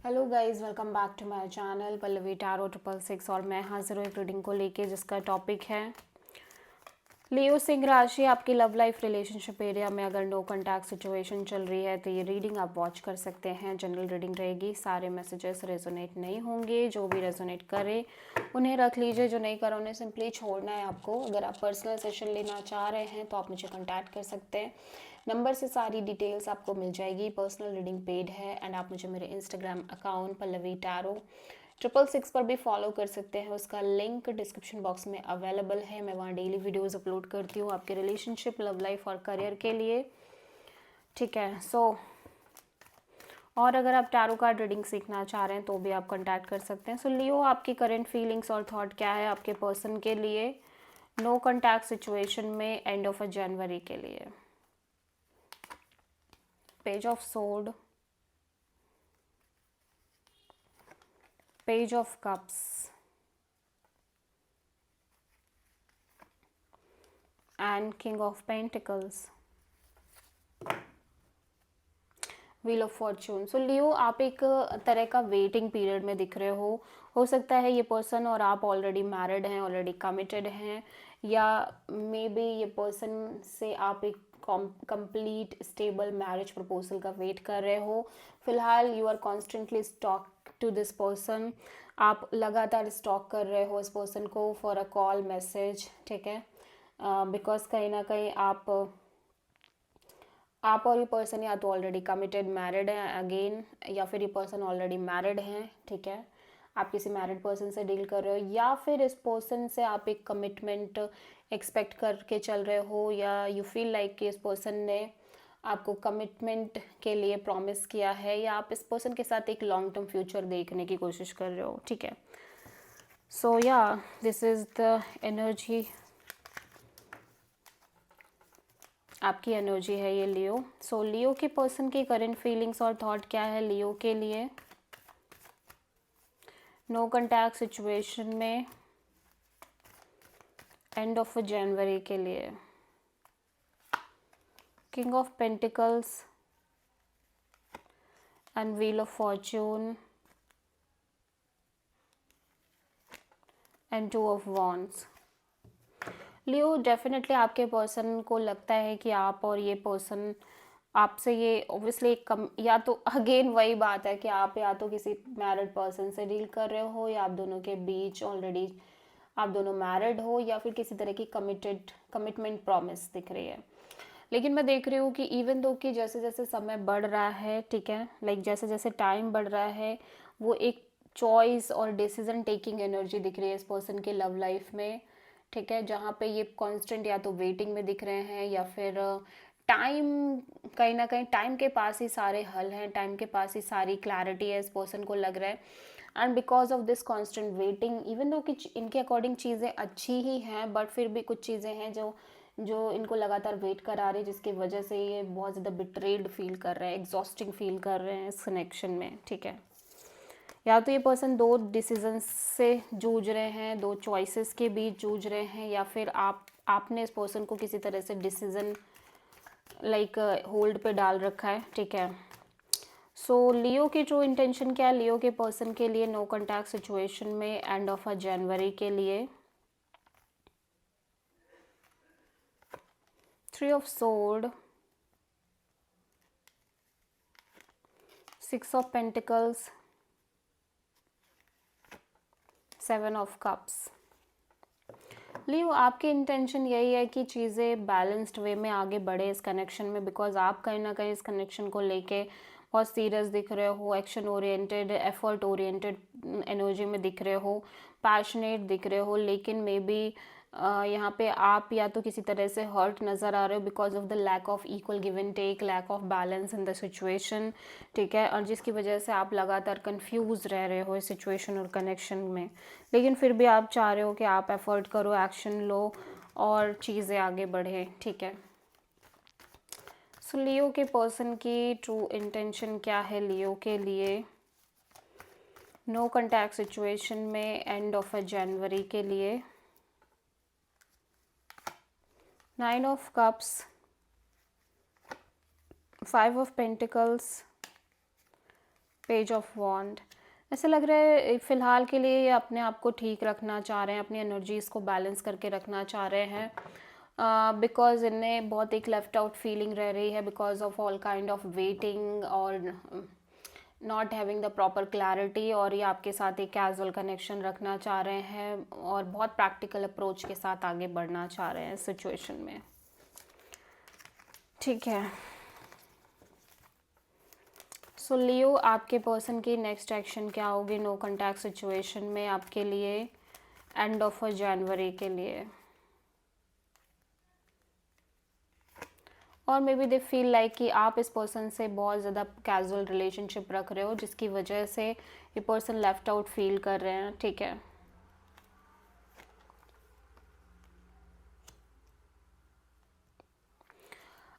Hello guys, welcome back to my channel Pallavi tarot 666। और मैं हाजिर हूँ एक रीडिंग को लेके जिसका टॉपिक है लियो सिंह राशि। आपकी लव लाइफ रिलेशनशिप एरिया में अगर नो कॉन्टैक्ट सिचुएशन चल रही है तो ये रीडिंग आप वॉच कर सकते हैं। जनरल रीडिंग रहेगी, सारे मैसेजेस रेजोनेट नहीं होंगे। जो भी रेजोनेट करे उन्हें रख लीजिए, जो नहीं करे उन्हें सिंपली छोड़ना है आपको। अगर आप पर्सनल सेशन लेना चाह रहे हैं तो आप मुझे कॉन्टैक्ट कर सकते हैं। नंबर से सारी डिटेल्स आपको मिल जाएगी। पर्सनल रीडिंग पेड है एंड आप मुझे मेरे इंस्टाग्राम अकाउंट पल्लवी टैरो 666 पर भी फॉलो कर सकते हैं। उसका लिंक डिस्क्रिप्शन बॉक्स में अवेलेबल है। मैं वहाँ डेली वीडियोस अपलोड करती हूँ आपके रिलेशनशिप, लव लाइफ और करियर के लिए। ठीक है, और अगर आप टैरो कार्ड रीडिंग सीखना चाह रहे हैं तो भी आप कांटेक्ट कर सकते हैं। लियो, आपकी करंट फीलिंग्स और थॉट क्या है आपके पर्सन के लिए नो कॉन्टैक्ट सिचुएशन में एंड ऑफ अ जनवरी के लिए। Page of sword, page of cups and king of pentacles, wheel of fortune. Leo, आप एक तरह का वेटिंग पीरियड में दिख रहे हो सकता है ये पर्सन और आप ऑलरेडी मैरिड हैं, ऑलरेडी कमिटेड हैं, या मे बी ये पर्सन से आप एक कंप्लीट स्टेबल मैरिज प्रपोजल का वेट कर रहे हो। फिलहाल you are constantly stuck to this person. आप लगातार स्टॉक कर रहे हो इस पर्सन को फॉर अ कॉल मैसेज। ठीक है, बिकॉज कहीं ना कहीं आप और ये पर्सन या तो ऑलरेडी कमिटेड मैरिड है अगेन, या फिर ये पर्सन ऑलरेडी मैरिड हैं। ठीक है, आप किसी मैरिड पर्सन से डील कर रहे हो, या फिर इस पर्सन से आप एक कमिटमेंट एक्सपेक्ट करके चल रहे हो, या यू फील लाइक कि इस पर्सन ने आपको कमिटमेंट के लिए प्रॉमिस किया है, या आप इस पर्सन के साथ एक लॉन्ग टर्म फ्यूचर देखने की कोशिश कर रहे हो। ठीक है, दिस इज़ द एनर्जी, आपकी एनर्जी है ये लियो। लियो के पर्सन की करंट फीलिंग्स और थॉट क्या है लियो के लिए नो कॉन्टैक्ट सिचुएशन में एंड ऑफ जनवरी के लिए। King of pentacles and wheel of Fortune and two of wands. Leo, definitely आपके पर्सन को लगता है कि आप और ये पर्सन आपसे ये ऑब्वियसली कम, या तो अगेन वही बात है कि आप या तो किसी मैरिड पर्सन से डील कर रहे हो, या आप दोनों के बीच ऑलरेडी आप दोनों मैरिड हो, या फिर किसी तरह की कमिटमेंट प्रॉमिस दिख रही है। लेकिन मैं देख रही हूँ कि इवन दो कि जैसे जैसे समय बढ़ रहा है, ठीक है, लाइक जैसे जैसे टाइम बढ़ रहा है, वो एक चॉइस और डिसीजन टेकिंग एनर्जी दिख रही है इस पर्सन के लव लाइफ में। ठीक है, जहाँ पे ये कांस्टेंट या तो वेटिंग में दिख रहे हैं, या फिर टाइम, कहीं ना कहीं टाइम के पास ही सारे हल हैं, टाइम के पास ही सारी क्लैरिटी है इस पर्सन को लग रहा है। And because of this constant waiting, even though कि इनके अकॉर्डिंग चीज़ें अच्छी ही हैं, बट फिर भी कुछ चीज़ें हैं जो जो इनको लगातार वेट करा रही है, जिसकी वजह से ये बहुत ज़्यादा बिट्रेड फील कर रहे हैं, एग्जॉस्टिंग फील कर रहे हैं इस कनेक्शन में। ठीक है, या तो ये पर्सन दो डिसीजंस से जूझ रहे हैं, दो चॉइसेस के बीच जूझ रहे हैं, या फिर आपने इस पर्सन को किसी तरह से डिसीजन लाइक होल्ड पे डाल रखा है। ठीक है, लियो की ट्रू इंटेंशन क्या है लियो के पर्सन के लिए नो कॉन्टैक्ट सिचुएशन में एंड ऑफ अ जनवरी के लिए। Three of sword, six of pentacles, seven of cups. Leo, आपकी इंटेंशन यही है कि चीज़ें बैलेंस्ड वे में आगे बढ़े इस कनेक्शन में, बिकॉज आप कहीं ना कहीं इस कनेक्शन को लेके बहुत सीरियस दिख रहे हो, action oriented, effort oriented energy में दिख रहे हो, पैशनेट दिख रहे हो। लेकिन मे बी यहाँ पे आप या तो किसी तरह से हर्ट नज़र आ रहे हो because of the lack of equal give and take, lack of balance in the situation. ठीक है, और जिसकी वजह से आप लगातार कंफ्यूज रह रहे हो इस सिचुएशन और कनेक्शन में। लेकिन फिर भी आप चाह रहे हो कि आप एफर्ट करो, एक्शन लो और चीज़ें आगे बढ़े। ठीक है, लियो के पर्सन की ट्रू इंटेंशन क्या है लियो के लिए नो कॉन्टैक्ट सिचुएशन में एंड ऑफ अ जनवरी के लिए। Nine of cups, five of pentacles, page of wand, ऐसा लग रहा है फ़िलहाल के लिए ये अपने आप को ठीक रखना चाह रहे हैं, अपनी एनर्जीज़ को बैलेंस करके रखना चाह रहे हैं, बिकॉज़ इन्हें बहुत एक लेफ्ट आउट फीलिंग रह रही है because of all kind of waiting और not having the proper clarity, और ये आपके साथ एक कैजुअल कनेक्शन रखना चाह रहे हैं और बहुत प्रैक्टिकल अप्रोच के साथ आगे बढ़ना चाह रहे हैं सिचुएशन में। ठीक है, सो लियो, आपके पर्सन की नेक्स्ट एक्शन क्या होगी नो कॉन्टैक्ट सिचुएशन में आपके लिए एंड ऑफ जनवरी के लिए? और may be they feel like कि आप इस पर्सन से बहुत ज़्यादा कैजुअल रिलेशनशिप रख रहे हो, जिसकी वजह से ये पर्सन लेफ्ट आउट फील कर रहे हैं। ठीक है,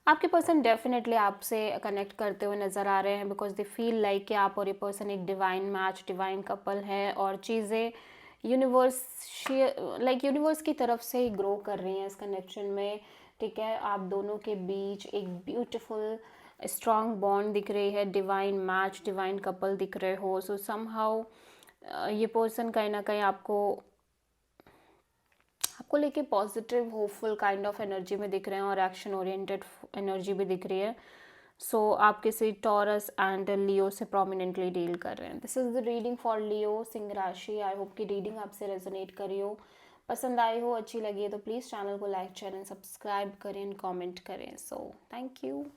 आपके पर्सन डेफिनेटली आपसे कनेक्ट करते हुए नज़र आ रहे हैं बिकॉज दे फील लाइक कि आप और ये पर्सन एक डिवाइन मैच, डिवाइन कपल है, और चीज़ें यूनिवर्स यूनिवर्स की तरफ से ही ग्रो कर रही हैं इस कनेक्शन में। ठीक है, आप दोनों के बीच एक ब्यूटीफुल स्ट्रॉन्ग बॉन्ड दिख रही है, डिवाइन मैच, डिवाइन कपल दिख रहे हो। सो समहाउ ये पर्सन कहीं ना कहीं आपको लेके positive hopeful kind of energy में दिख रहे हैं और एक्शन ओरिएंटेड एनर्जी भी दिख रही है। सो आप किसी टॉरस एंड लियो से प्रोमिनेंटली डील कर रहे हैं। This is the reading for Leo सिंह राशि। आई होप कि रीडिंग आपसे रेजोनेट करी हो, पसंद आई हो, अच्छी लगी है तो प्लीज़ चैनल को लाइक, शेयर एंड सब्सक्राइब करें एंड कमेंट करें। So thank you.